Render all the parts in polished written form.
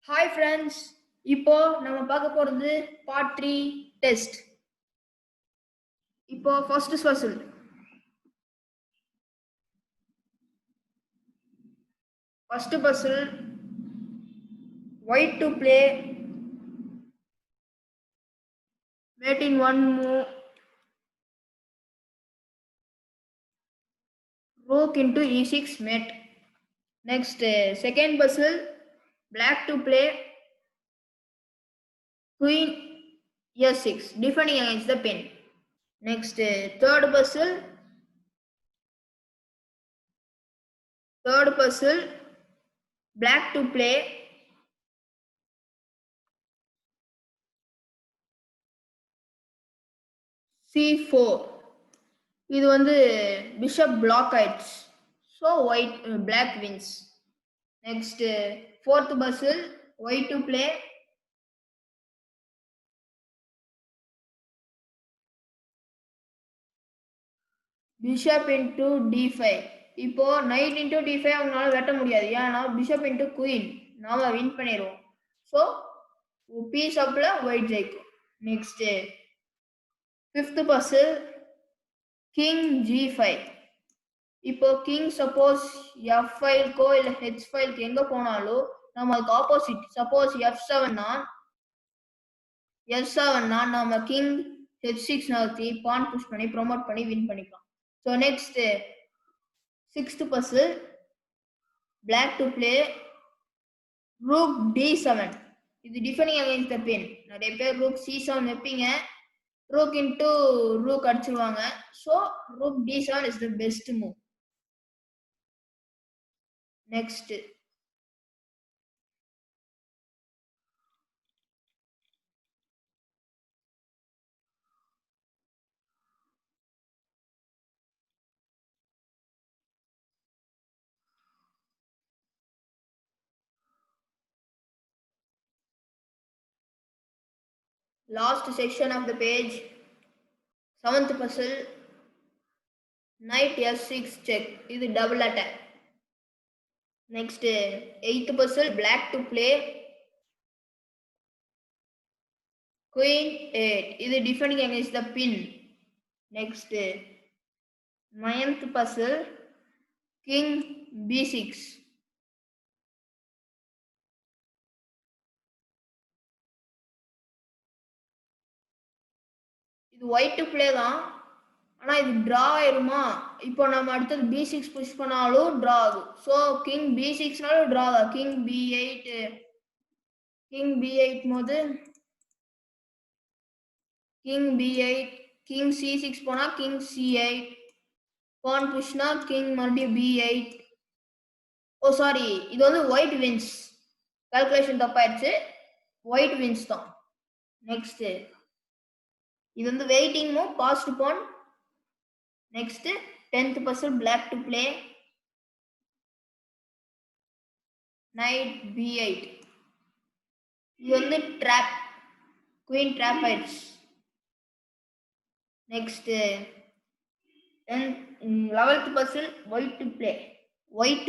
Hi friends, இப்போ நம்ம பார்க்க போறது part 3 test. இப்போ first puzzle. First puzzle, white to play, mate in one move, rook into e6 mate. Next, second puzzle, black to play, queen e6, defending against the pin. Next, third puzzle, black to play, c4. இது வந்து bishop black ஆயிடுச்சு. So white black wins. Next fourth puzzle, white to play, bishop into d5. இப்போ knight into d5 அவங்களால வெட்ட முடியாது, ஏன்னா bishop into queen நாம win பண்ணிடுவோம். ஸோ பீஸ் அப்ல ஒயிட் ஜெயிக்கும். Next fifth puzzle, king g5. இப்போ கிங் சப்போஸ் எஃப் ஃபைல்க்கோ இல்லை ஹெச் ஃபைலுக்கு எங்க போனாலும் நம்ம அதுக்கு ஆப்போசிட், சப்போஸ் f7னா நம்ம கிங் h6 நகர்த்தி பான் புஷ் பண்ணி ப்ரொமோட் பண்ணி வின் பண்ணிக்கலாம். So next sixth puzzle, black to play, rook d7. இது டிஃபெண்டிங் அகைன்ஸ்ட் த பின். நிறைய பேர் ரூக் c7 வைப்பீங்க, ரூக் இன்டு ரூக் அடிச்சிருவாங்க. So rook d7 is the best move. Next last section of the page, seventh puzzle, knight f6 check. இது double attack. Next, eighth puzzle, black to play, queen 8. இது defending against the pin. Next, ninth puzzle, king b6. இது white to play தான், ஆனா இது draw ஆயிருமா? இப்போ நம்ம அடுத்தது b6 புஷ் பண்ணாலும் டிரா ஆகும். ஸோ கிங் b6னாலும் டிரா ஆகும். கிங் b8 போது கிங் b8, கிங் c6 போனா கிங் c8, பான் புஷ்னா கிங் மறுபடியும் b8. ஓ சாரி, இது வந்து ஒயிட் வின்ஸ். கால்குலேஷன் தப்பாயிருச்சு, ஒயிட் வின்ஸ் தான். நெக்ஸ்ட் இது வந்து waiting move, passed pawn. Next 10th puzzle, black to play, knight b8. இது வந்து ட்ராப், குயின் ட்ராப் ஆயிடுச்சு. Next 11th puzzle, white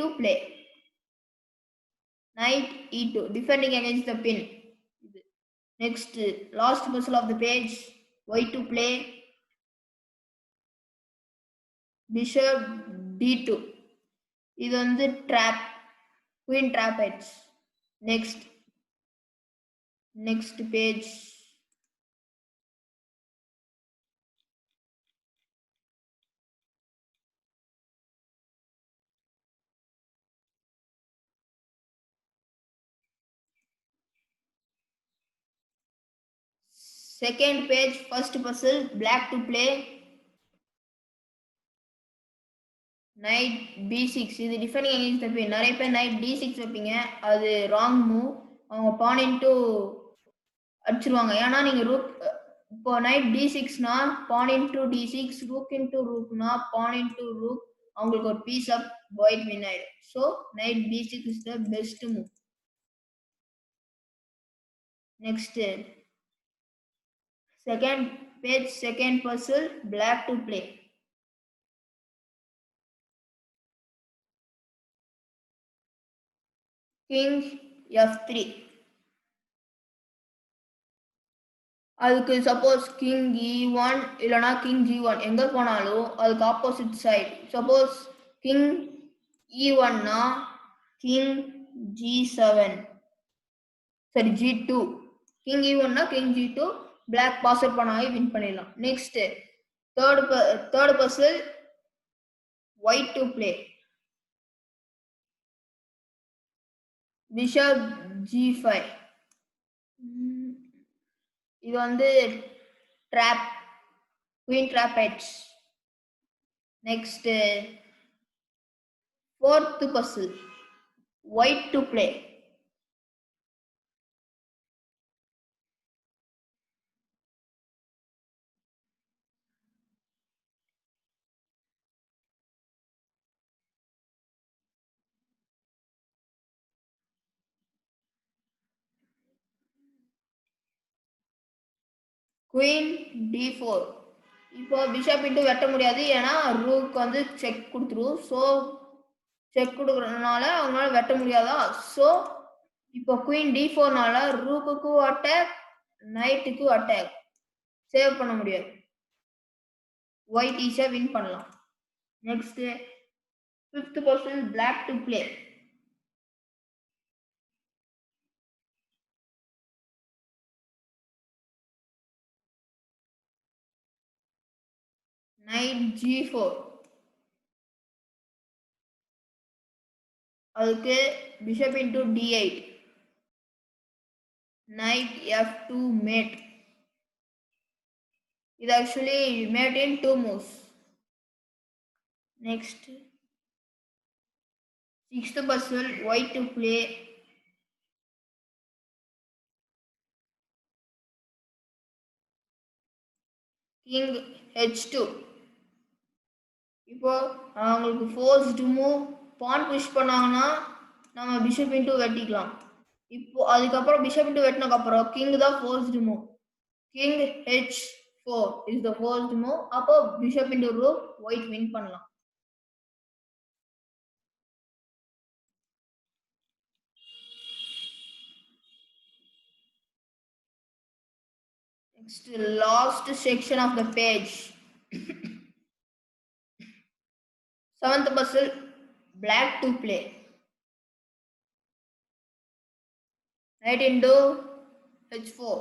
to play, knight e2, defending against the pin. Next, last puzzle of the page, white to play, bishop d2. இது வந்து trap, queen trap ஆயிடுச்சு. Next page, second page, first puzzle, black to play, knight b6. இது defending against the பின். நிறைய பேர் knight d6 வைப்பீங்க, அது wrong move. அவங்க பான் into அடிச்சிருவாங்க, ஏன்னா நீங்க ரூக், இப்போ knight d6னா பான் இன்டு d6, ரூக் இன்டு ரூக்னா பான் இன்டு ரூக், அவங்களுக்கு ஒரு பீஸ் ஆஃப் ஒயிட் வின் ஆயிடும். So knight b6 is the best move. Next second page, second puzzle, black to play, king f3. அதுக்கு suppose king E1 இல்லனா king G1 எங்க போனாலும் அதுக்கு opposite side. Suppose king E1 னா king G7 சரி G2. King E1 னா king G2 black pass out பண்ணாவே win பண்ணிடலாம். Next third puzzle white to play. bishop G5. இது வந்து trap, queen trap edge. Next fourth puzzle, white to play. Queen D4. இப்போ bishop into வெட்ட முடியாது, ஏன்னா rook வந்து செக் கொடுத்துரும். ஸோ செக் கொடுக்குறதுனால அவங்களால வெட்ட முடியாதா. ஸோ இப்போ குயின் D4னால ரூக்குக்கும் அட்டாக், நைட்டுக்கும் அட்டாக், சேவ் பண்ண முடியாது. ஒயிட் ஈஸியா வின் பண்ணலாம். Next fifth position black to play. Knight G4. அதுக்கு bishop into D8. Knight F2 mate. இது actually mate in 2 moves. Next, sixth puzzle, white to play. King H2. இப்போ அவங்களுக்கு forced move pawn push பண்ணாங்கன்னா நம்ம bishop into வெட்டிக்கலாம். இப்போ அதுக்கப்புறம் bishop into வெட்டினதுக்கு அப்புறம் king தான் forced move. King H4 is the forced move. அப்போ bishop into rook white win பண்ணலாம். Next, last section of the page. Seventh puzzle, black to play. Knight into H4.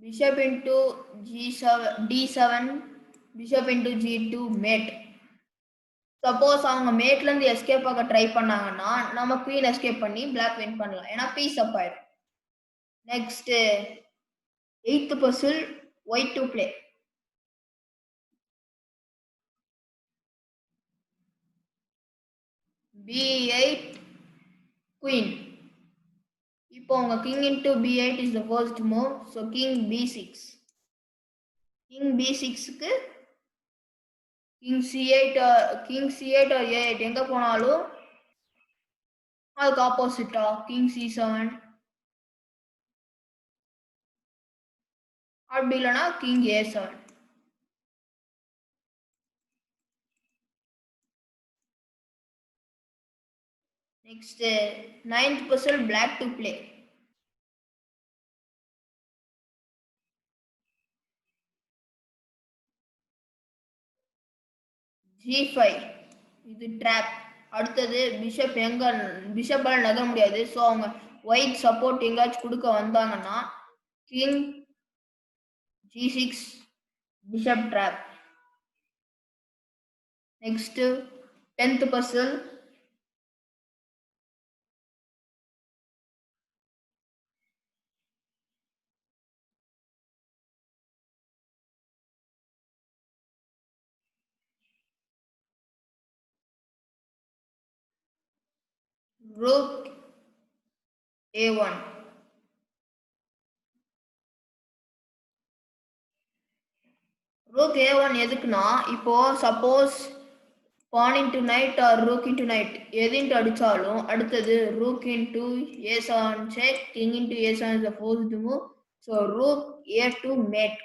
Bishop into G7, D7, bishop into G2 mate. Suppose அவங்க மேட்ல இருந்து escape ஆக try பண்ணாங்கன்னா நம்ம queen escape பண்ணி black win பண்ணலாம், ஏன்னா பீஸ் அப் ஆயிடும். Next eighth puzzle white to play. B8 queen. இப்போ உங்க king into B8 is the first move. So king B6. King B6க்கு கிங் C8 or A8 எங்க போனாலும் அதுக்கு ஆப்போசிட்டா கிங் C7, அப்படி இல்லைன்னா king A7. Next, ninth puzzle, black to play. G5. இது ட்ராப். அடுத்தது பிஷப்பால் நகர முடியாது. ஸோ அவங்க ஒயிட் சப்போர்ட் எங்காச்சும் கொடுக்க வந்தாங்கன்னா king G6 bishop drop. Next 10th puzzle, rook A1. rook A1 எதுக்குன்னா, இப்போ suppose pawn into knight or rook into knight எது இன்ட்டு அடிச்சாலும் அடுத்தது rook into A7 check, king into A7 is the forced move. So rook A2 mate.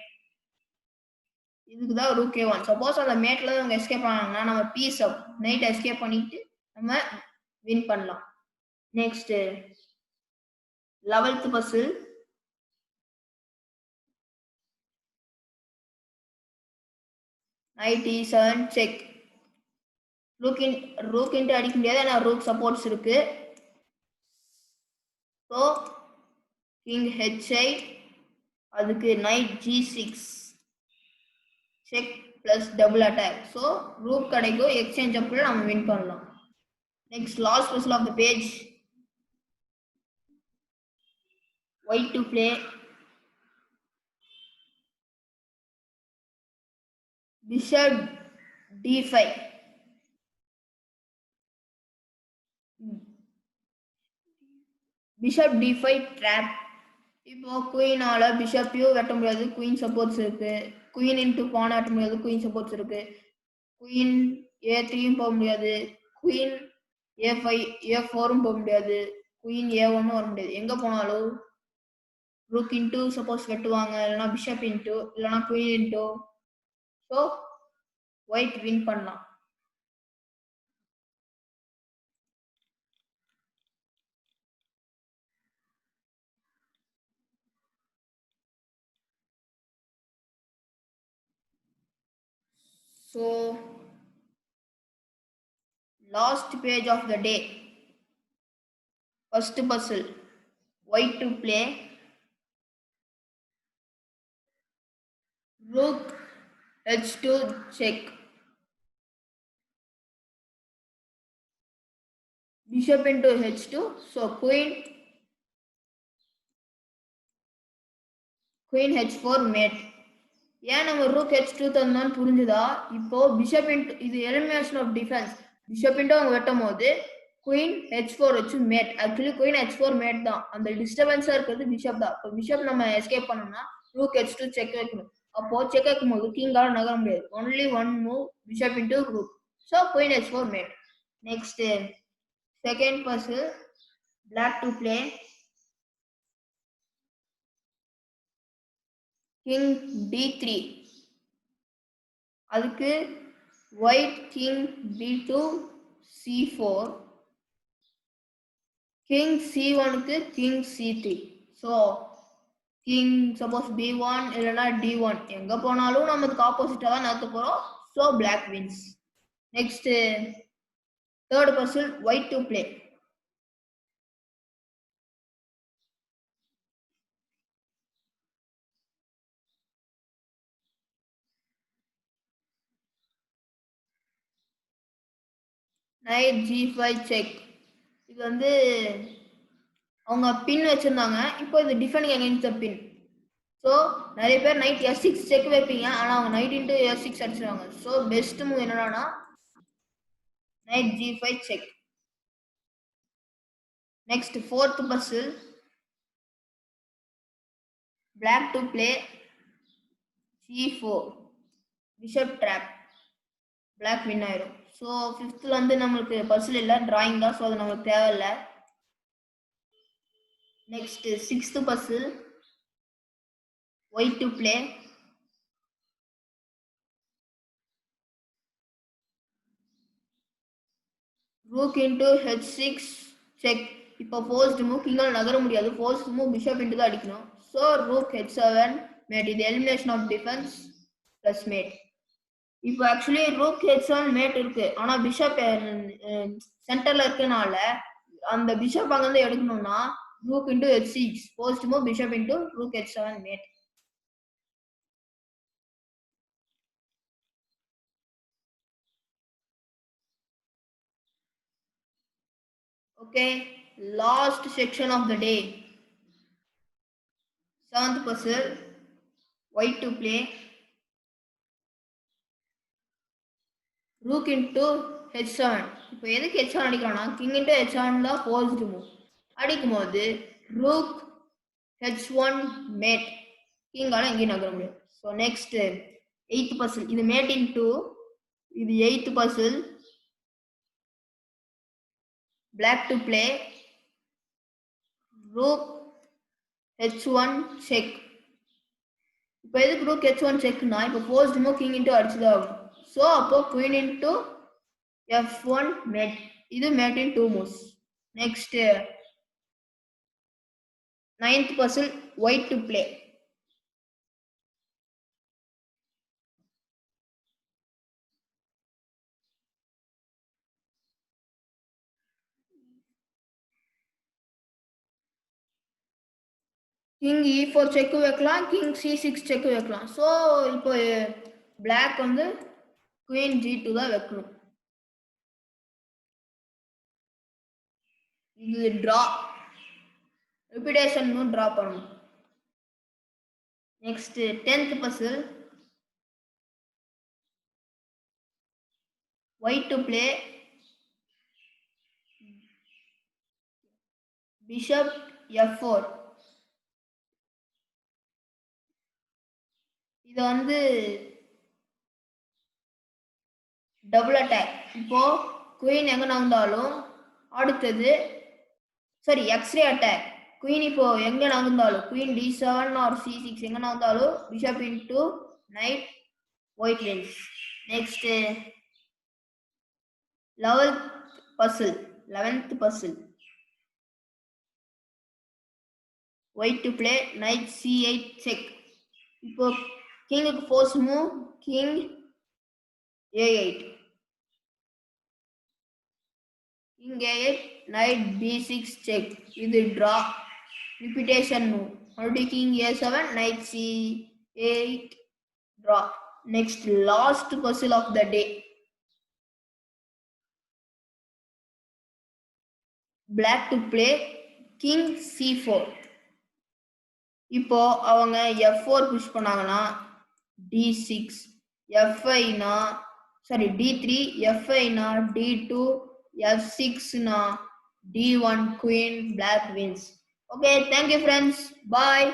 இதுக்கு தான் rook A1. Suppose அந்த மேட்ல அவங்க escape ஆனாங்கன்னா நம்ம பீஸ் அப் நைட் எஸ்கேப் பண்ணிட்டு நம்ம வின் பண்ணலாம். Next 11th puzzle. Knight e7 check. rook into அடிக்க முடியாது, ஆனா rook supports இருக்கு. So king h8, அதுக்கு knight g6 check plus double attack. So rook கிடைக்கும், exchange அப்பல நம்ம win பண்ணலாம். Next last puzzle of the page. White to play bishop d5. Bishop d5 trap. இப்போ குயினால பிஷப்பையும் வெட்ட முடியாது, குயின் சப்போர்ட்ஸ் இருக்கு. குயின் இன்டு பான் ஆட்ட முடியாது, குயின் சப்போர்ட்ஸ் இருக்கு. குயின் a3யும் போக முடியாது, குயின் a5 a4ம் போக முடியாது, குயின் a1ம் வர முடியாது. எங்க போனாலும் ரூக் இன்டு சப்போஸ் வெட்டுவாங்க, இல்லைன்னா பிஷப் இன்டு, இல்லைன்னா queen into. So white win பண்ணலாம். So last page of the day. First puzzle, white to play rook h2 check. Bishop into h2. So queen h4 mate. ஏன் நம்ம rook h2 தந்தோம்னு புரிஞ்சுதா? இப்போ bishop into இது elimination of defense. bishop into அவங்க வெட்டும் போது queen h4 வச்சு mate. Actually queen h4 mate தான். அந்த disturbance இருக்கிறது bishop தான். இப்போ bishop நம்ம escape பண்ணோம்னா rook h2 check வைக்கணும். அப்போ check வைக்கும்போது கிங்கால நகர முடியாது. Only one move, bishop into rook. So queen h4 mate. Next second puzzle, black to play king d3. அதுக்கு white king b2 c4, king c1 க்கு king c3. so king suppose b1 இல்லனா d1 எங்க போனாலும் நமக்கு ஆப்போசிட்டா தான் நகர்த்த போறோம். so black wins. Next third puzzle, white to play knight g5 check. இது வந்து அவங்க பின் வச்சிருந்தாங்க, இப்போ இது defending against the pin. So நிறைய பேர் நைட் s6 செக் வைப்பீங்க, ஆனால் அவங்க நைட் இன்ட்டு s6 அடிச்சிருவாங்க. ஸோ பெஸ்ட் மூவ் என்னன்னா knight g5 செக். Next fourth puzzle, black to play g4 bishop trap. black win ஆயிடும். ஸோ ஃபிஃப்த்ல வந்து நம்மளுக்கு பசில் இல்லை, டிராயிங் தான். ஸோ அது நம்மளுக்கு தேவையில்லை. Next sixth puzzle, white to play rook into h6 check. இப்போ ஃபோர்ஸ்ட் மூவ், கிங்கால் நகர முடியாது. ஃபோர்ஸ்ட் மூவ் பிஷப் இன்டு தான் அடிக்கணும். So rook h7 mate. இது elimination of defence plus mate. இப்போ ஆக்சுவலி rook h7 மேட் இருக்கு, ஆனா பிஷப் சென்டர்ல இருக்கனால அந்த பிஷப் அங்க இருந்து எடுக்கணும்னா rook into h6 forced move, bishop into rook h7 mate. Okay, last section of the day. Seventh puzzle, white to play rook into h7. இப்போ எதுக்கு h7 அடிக்கலாம்னா king into h7 தான் ஃபோர்ஸ்ட் மூவ். அடிக்கும்போது rook h1 mate, கிங்கால எங்கேயும் நகர முடியாது. So next eighth puzzle, இது mate into இது eighth puzzle, black to play rook h1 check. இப்போ எதுக்கு rook h1 செக்னா இப்போ ஃபோர்ஸ்ட் மூவ் கிங் இன்டு அடிச்சுதான் ஆகும். ஸோ அப்போ queen into f1 mate. இது mate in 2 moves. Next, ninth puzzle, white to play. King E4 check வைக்கலாம், King C6 check வைக்கலாம். So இப்போ black வந்து குயின் G2 தான் வைக்கணும். இது டிரா, ரிப்பீட்டேஷன் டிரா பண்ணணும். Next 10th puzzle, white to play, bishop F4. இது வந்து டபுள் அட்டாக். இப்போ குயின் எங்க நகர்ந்தாலும் அடுத்தது சரி எக்ஸ்ரே அட்டாக். குயின் இப்போ எங்க நகர்ந்தாலும் குயின் D7 ஆர் C6 எங்க நகர்ந்தாலும் bishop into knight white wins. Next 11th puzzle, white to play, knight C8 check. இப்போ கிங்குக்கு force move, king A8, king A8, knight B6 check. இது டிரா, ரிப்பீட்டேஷன் மூவ். மறுபடியும் king A7, knight C8 draw. Next last puzzle of the day, black to play, king C4. இப்போ அவங்க F4 push பண்ணாங்கன்னா D6, F5 னா sorry D3, F5 னா D2, F6 னா D1 queen, black wins. Okay, thank you friends, bye.